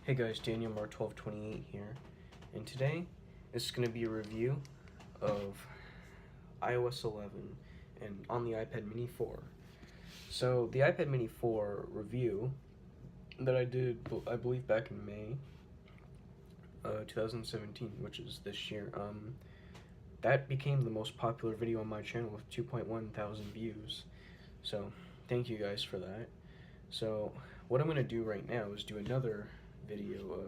Hey guys, Daniel Mar1228 here, and today is going to be a review of iOS 11 and on the iPad Mini 4. So the iPad Mini 4 review that I did, I believe back in May 2017, which is this year, that became the most popular video on my channel with 2.1 thousand views. So thank you guys for that. So what I'm going to do right now is do another video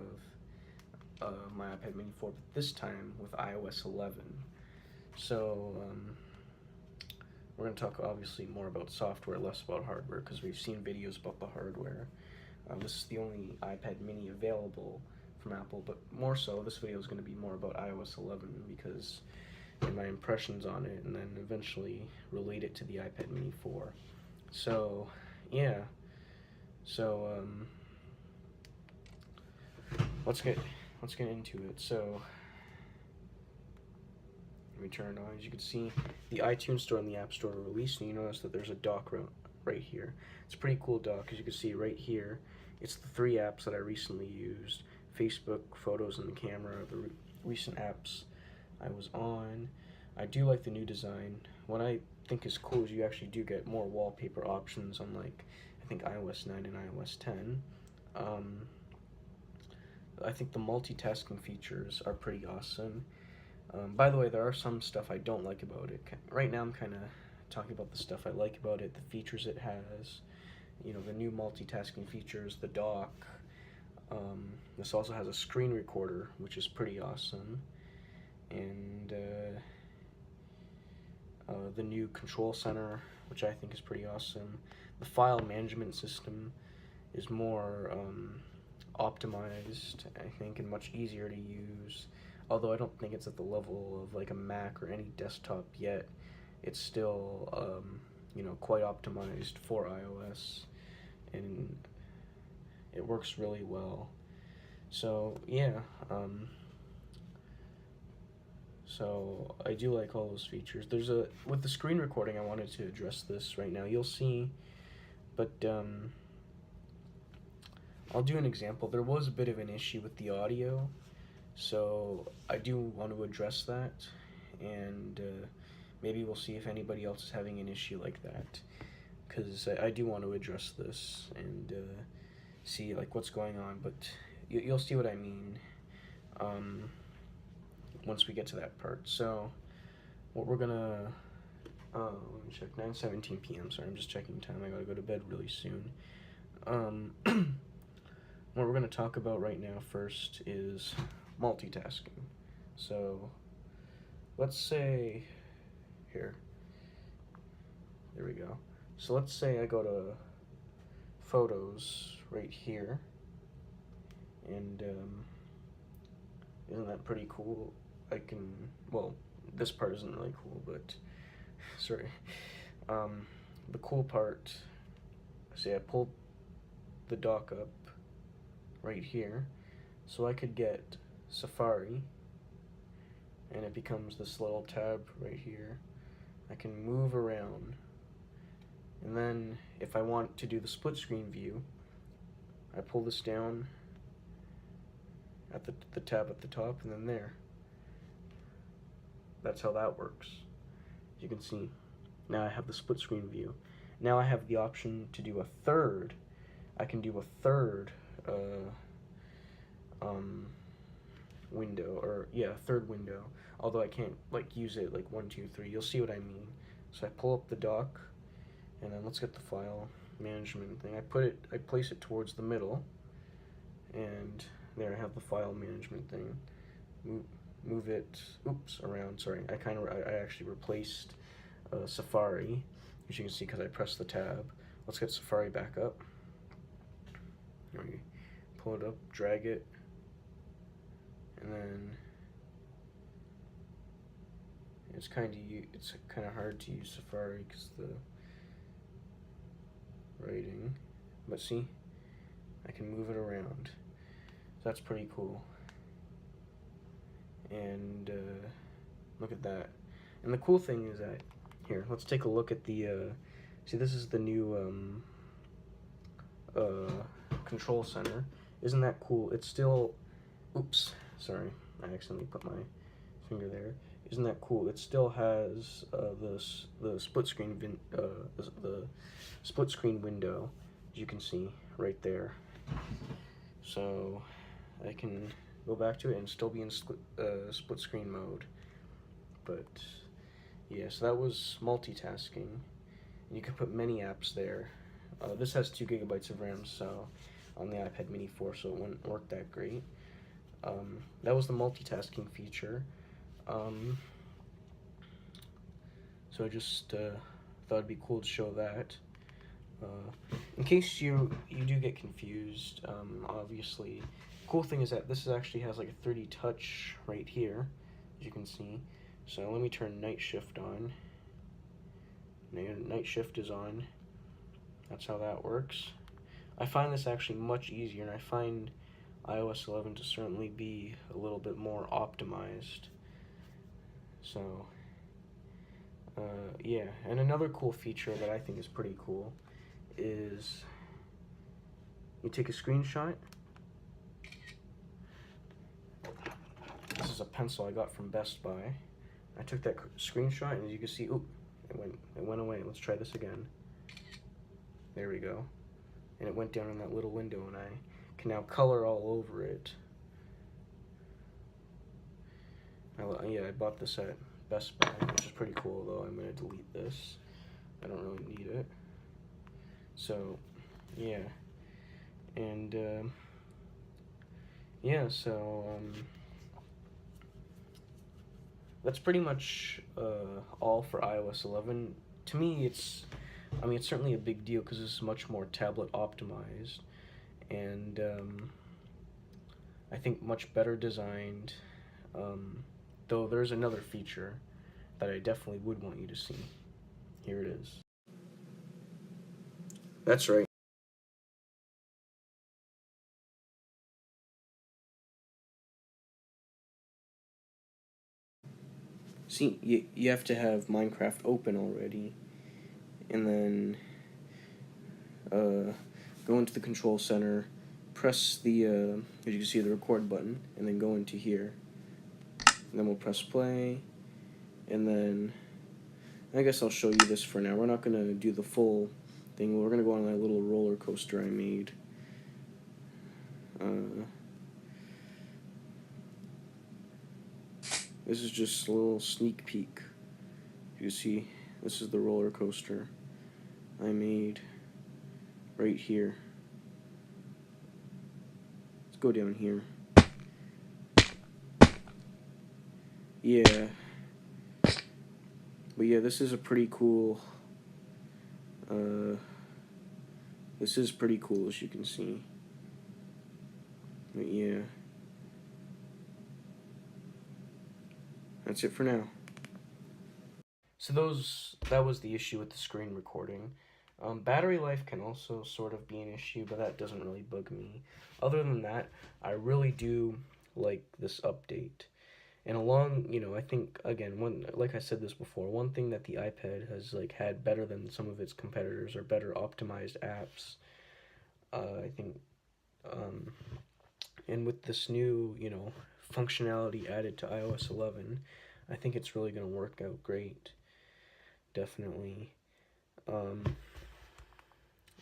of my iPad Mini 4, but this time with iOS 11. So we're going to talk obviously more about software, less about hardware, because we've seen videos about the hardware. This is the only iPad Mini available from Apple, but more so this video is going to be more about iOS 11 because and my impressions on it, and then eventually relate it to the iPad Mini 4. So yeah, so let's get into it. So let me turn it on. As you can see, the iTunes Store and the App Store are released, and you notice that there's a dock right here. It's a pretty cool dock. As you can see right here, it's the 3 apps that I recently used: Facebook, Photos, and the camera, the recent apps I was on. I do like the new design. What I think is cool is you actually do get more wallpaper options, unlike I think iOS 9 and iOS 10. I think the multitasking features are pretty awesome. By the way, there are some stuff I don't like about it. Right now I'm kind of talking about the stuff I like about it, the features it has, you know, the new multitasking features, the dock. This also has a screen recorder, which is pretty awesome. And the new control center, which I think is pretty awesome. The file management system is more optimized, I think, and much easier to use. Although I don't think it's at the level of like a Mac or any desktop yet, it's still you know, quite optimized for iOS, and it works really well. So yeah, so I do like all those features. There's with the screen recording, I wanted to address this right now. You'll see, but I'll do an example. There was a bit of an issue with the audio, so I do want to address that, and maybe we'll see if anybody else is having an issue like that, because I do want to address this and see like what's going on, but you'll see what I mean once we get to that part. So what we're gonna let me check, 9:17 p.m. Sorry, I'm just checking time. I gotta go to bed really soon. What we're gonna talk about right now first is multitasking. So let's say there we go. So let's say I go to Photos right here, and isn't that pretty cool? I can, well, this part isn't really cool, but sorry. The cool part, see, I pulled the dock up right here, so I could get Safari, and it becomes this little tab right here. I can move around, and then if I want to do the split screen view, I pull this down at the tab at the top, and then there. That's how that works. As you can see, now I have the split screen view. Now I have the option to do a third. I can do a third window, or yeah, third window. Although I can't like use it like 1, 2, 3. You'll see what I mean. So I pull up the dock, and then let's get the file management thing. I place it towards the middle, and there I have the file management thing. Move it, around. Sorry, I actually replaced Safari, as you can see, because I pressed the tab. Let's get Safari back up. There we go. Pull it up, drag it, and then it's kind of hard to use Safari because the writing. But see, I can move it around. So that's pretty cool. And look at that. And the cool thing is that, here, let's take a look at the, see, this is the new control center. isn't that cool? It's still, oops, sorry, I accidentally put my finger there. Isn't that cool? It still has the split screen the split screen window, as you can see right there. So I can go back to it and still be in split screen mode. But yeah, so that was multitasking. You can put many apps there. This has 2 gigabytes of RAM, so on the iPad Mini 4, so it wouldn't work that great. That was the multitasking feature. So I just thought it'd be cool to show that. In case you do get confused, obviously, cool thing is that this actually has like a 3D touch right here, as you can see. So let me turn night shift on. Night shift is on. That's how that works. I find this actually much easier, and I find iOS 11 to certainly be a little bit more optimized. So, yeah. And another cool feature that I think is pretty cool is you take a screenshot. This is a pencil I got from Best Buy. I took that screenshot, and as you can see, oop, it went away. Let's try this again. There we go. And it went down in that little window, and I can now color all over it. Yeah, I bought this at Best Buy, which is pretty cool, though. I'm going to delete this. I don't really need it. So, yeah. And, yeah, so, that's pretty much all for iOS 11. To me, it's certainly a big deal because it's much more tablet optimized, and I think much better designed. Though there's another feature that I definitely would want you to see. Here it is. That's right. See, you have to have Minecraft open already, and then go into the control center, press the, as you can see, the record button, and then go into here. And then we'll press play, and then I guess I'll show you this for now. We're not going to do the full thing. We're going to go on that little roller coaster I made. This is just a little sneak peek. You see, this is the roller coaster I made right here. Let's go down here. Yeah. But yeah, this is a pretty cool, this is pretty cool, as you can see. But yeah. That's it for now. So that was the issue with the screen recording. Battery life can also sort of be an issue, but that doesn't really bug me. Other than that, I really do like this update. And I think, again, like I said this before, one thing that the iPad has had better than some of its competitors are better optimized apps. I think, and with this new, functionality added to iOS 11, I think it's really going to work out great. Definitely. And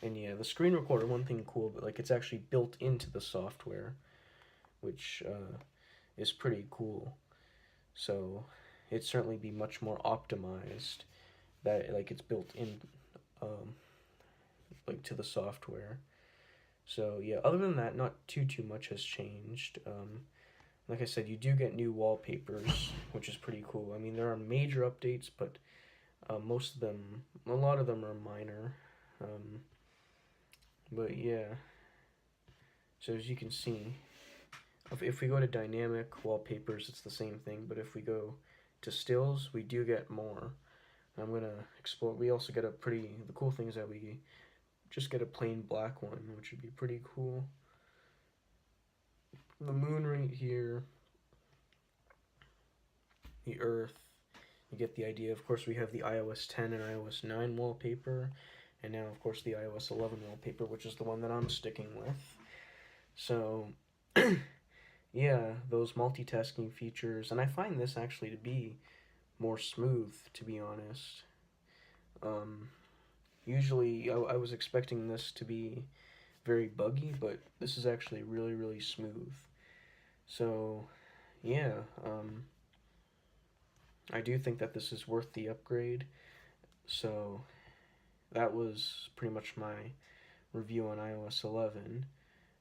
yeah, the screen recorder, one thing cool, but it's actually built into the software, which is pretty cool. So it'd certainly be much more optimized that it's built in to the software. So yeah, other than that, not too much has changed. Like I said, you do get new wallpapers, which is pretty cool. I mean, there are major updates, but a lot of them are minor. But yeah, so as you can see, if we go to dynamic wallpapers, it's the same thing, but if we go to stills, we do get more. I'm going to explore. We also get the cool thing is that we just get a plain black one, which would be pretty cool. The moon right here, the earth, you get the idea. Of course, we have the iOS 10 and iOS 9 wallpaper, and now, of course, the iOS 11 wallpaper, which is the one that I'm sticking with. So, yeah, those multitasking features, and I find this actually to be more smooth, to be honest. Um, Usually, I was expecting this to be very buggy, but this is actually really, really smooth. So, yeah, I do think that this is worth the upgrade. So, that was pretty much my review on iOS 11.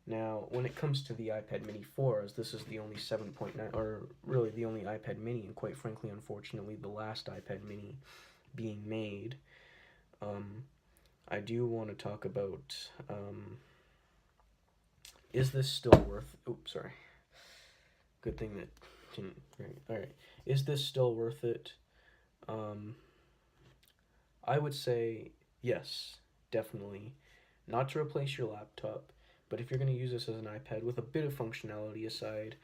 Now, when it comes to the iPad Mini 4, as this is the only 7.9, or really the only iPad Mini, and quite frankly, unfortunately, the last iPad Mini being made, um, I do want to talk about is this still worth. Oops, sorry. Good thing that didn't. Right. All right. Is this still worth it? Um, I would say yes, definitely. Not to replace your laptop, but if you're going to use this as an iPad with a bit of functionality aside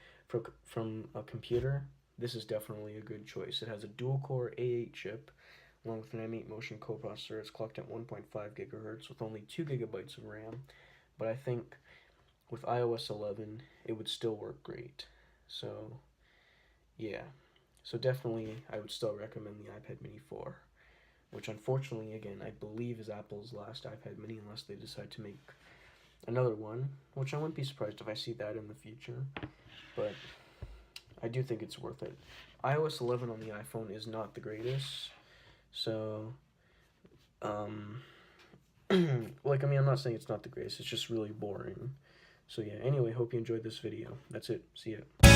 from a computer, this is definitely a good choice. It has a dual-core A8 chip, along with an M8 Motion coprocessor. It's clocked at 1.5 gigahertz with only 2 gigabytes of RAM, but I think with iOS 11, it would still work great. So, yeah. So definitely, I would still recommend the iPad Mini 4, which unfortunately, again, I believe is Apple's last iPad Mini unless they decide to make another one, which I wouldn't be surprised if I see that in the future, but I do think it's worth it. iOS 11 on the iPhone is not the greatest, so, like, I mean, I'm not saying it's not the greatest, it's just really boring. So yeah, anyway, hope you enjoyed this video. That's it. See ya.